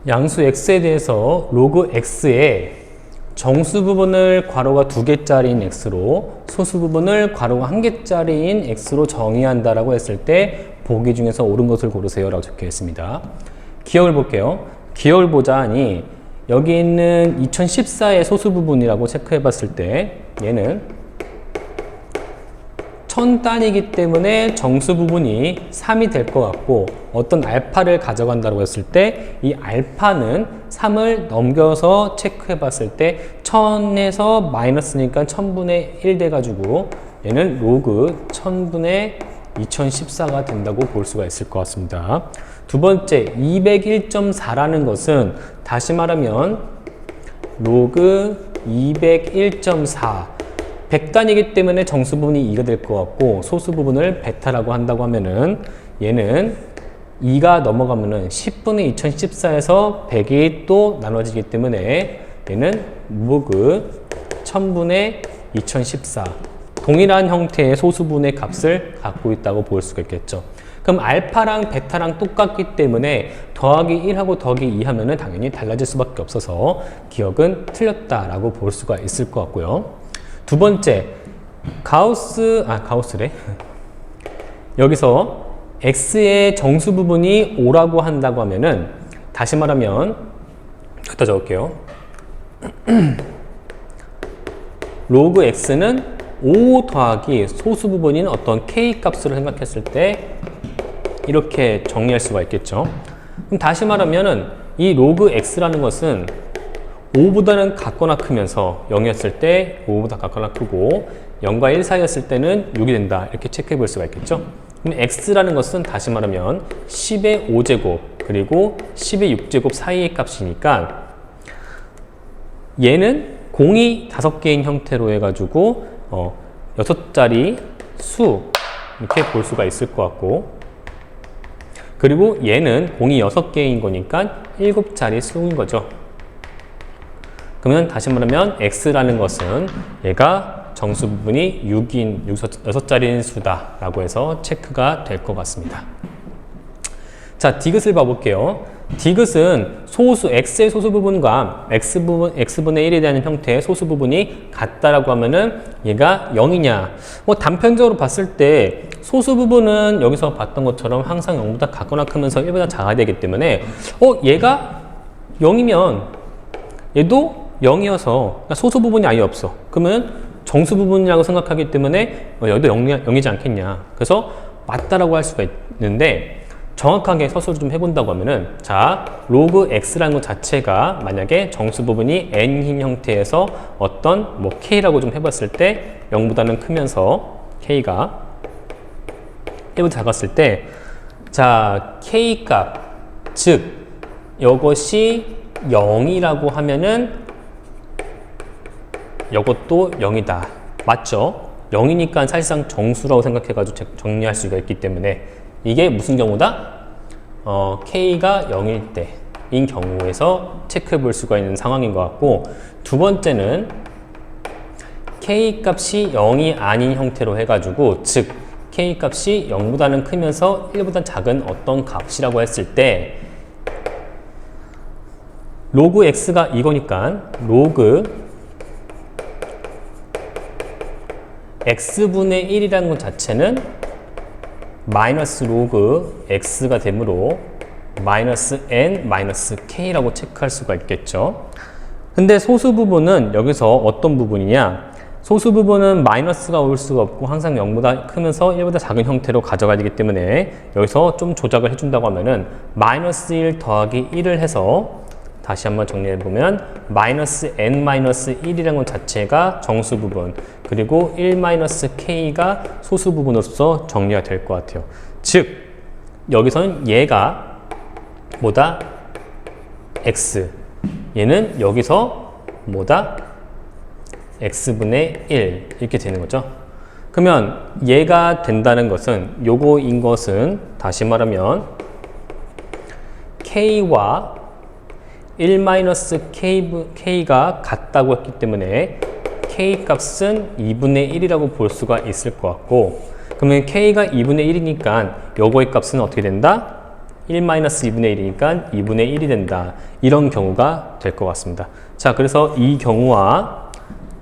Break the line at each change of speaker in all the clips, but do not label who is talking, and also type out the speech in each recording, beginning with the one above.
양수 x에 대해서 로그 x의 정수 부분을 괄호가 2개짜리인 x로 소수 부분을 괄호가 1개짜리인 x로 정의한다라고 했을 때 보기 중에서 옳은 것을 고르세요 라고 적혀 있습니다. 기억을 볼게요. 기억을 보자 하니 여기 있는 2014의 소수 부분이라고 체크해 봤을 때 얘는 1000단위이기 때문에 정수 부분이 3이 될 것 같고 어떤 알파를 가져간다고 했을 때 이 알파는 3을 넘겨서 체크해 봤을 때 1000에서 마이너스니까 1000분의 1 돼가지고 얘는 로그 1000분의 2014가 된다고 볼 수가 있을 것 같습니다. 두 번째 201.4라는 것은 다시 말하면 로그 201.4 100단위이기 때문에 정수 부분이 2가 될 것 같고 소수 부분을 베타라고 한다고 하면은 얘는 2가 넘어가면은 10분의 2014에서 100이 또 나눠지기 때문에 얘는 로그 1000분의 2014 동일한 형태의 소수분의 값을 갖고 있다고 볼 수가 있겠죠. 그럼 알파랑 베타랑 똑같기 때문에 더하기 1하고 더하기 2 하면은 당연히 달라질 수밖에 없어서 기억은 틀렸다라고 볼 수가 있을 것 같고요. 두 번째, 가우스래. 여기서 x의 정수 부분이 5라고 한다고 하면은 다시 말하면 여기다 적을게요. 로그 x는 5 더하기 소수 부분인 어떤 k 값으로 생각했을 때 이렇게 정리할 수가 있겠죠. 그럼 다시 말하면은 이 로그 x라는 것은 5보다는 같거나 크면서 0이었을 때 5보다 같거나 크고 0과 1 사이였을 때는 6이 된다. 이렇게 체크해 볼 수가 있겠죠. 그럼 x라는 것은 다시 말하면 10의 5제곱 그리고 10의 6제곱 사이의 값이니까 얘는 공이 5개인 형태로 해가지고 6자리 수 이렇게 볼 수가 있을 것 같고 그리고 얘는 공이 6개인 거니까 7자리 수인 거죠. 그러면 다시 말하면 x라는 것은 얘가 정수 부분이 6인 6자리인 수다 라고 해서 체크가 될 것 같습니다. 자, 디귿을 봐볼게요. 디귿은 소수 x의 소수 부분과 x분의 1에 대한 형태의 소수 부분이 같다라고 하면은 얘가 0이냐. 단편적으로 봤을 때 소수 부분은 여기서 봤던 것처럼 항상 0보다 같거나 크면서 1보다 작아야 되기 때문에 얘가 0이면 얘도 0이어서 소수 부분이 아예 없어. 그러면 정수 부분이라고 생각하기 때문에 여기도 0이지 않겠냐. 그래서 맞다라고 할 수가 있는데 정확하게 서술을 좀 해본다고 하면은 자, 로그 x라는 것 자체가 만약에 정수 부분이 n인 형태에서 어떤 k라고 좀 해봤을 때 0보다는 크면서 k가 1보다 작았을 때 자, k 값 즉 이것이 0이라고 하면은 이것도 0이다. 맞죠? 0이니까 사실상 정수라고 생각해가지고 정리할 수가 있기 때문에 이게 무슨 경우다? k가 0일 때인 경우에서 체크해 볼 수가 있는 상황인 것 같고 두 번째는 k 값이 0이 아닌 형태로 해가지고 즉 k 값이 0보다는 크면서 1보다 작은 어떤 값이라고 했을 때 로그 x가 이거니까 로그 x분의 1이라는 것 자체는 마이너스 로그 x가 되므로 마이너스 n 마이너스 k라고 체크할 수가 있겠죠. 근데 소수 부분은 여기서 어떤 부분이냐? 소수 부분은 마이너스가 올 수가 없고 항상 0보다 크면서 1보다 작은 형태로 가져가야 되기 때문에 여기서 좀 조작을 해준다고 하면은 마이너스 1 더하기 1을 해서 다시 한번 정리해보면 마이너스 n 마이너스 1이라는 것 자체가 정수 부분 그리고 1 마이너스 k가 소수 부분으로서 정리가 될 것 같아요. 즉 여기서는 얘가 뭐다? x 얘는 여기서 뭐다? x분의 1 이렇게 되는 거죠. 그러면 얘가 된다는 것은 요거인 것은 다시 말하면 k와 1-k가 같다고 했기 때문에 k 값은 2분의 1이라고 볼 수가 있을 것 같고 그러면 k가 2분의 1이니까 요거의 값은 어떻게 된다? 1-2분의 1이니까 2분의 1이 된다. 이런 경우가 될 것 같습니다. 자, 그래서 이 경우와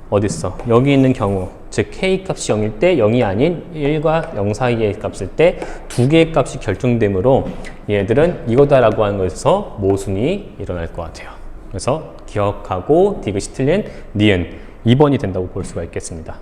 어딨어? 여기 있는 경우, 즉 k 값이 0일 때 0이 아닌 1과 0 사이의 값일 때 두 개의 값이 결정되므로 얘들은 이거다라고 하는 것에서 모순이 일어날 것 같아요. 그래서 기억하고 디귿이 틀린 니은 2번이 된다고 볼 수가 있겠습니다.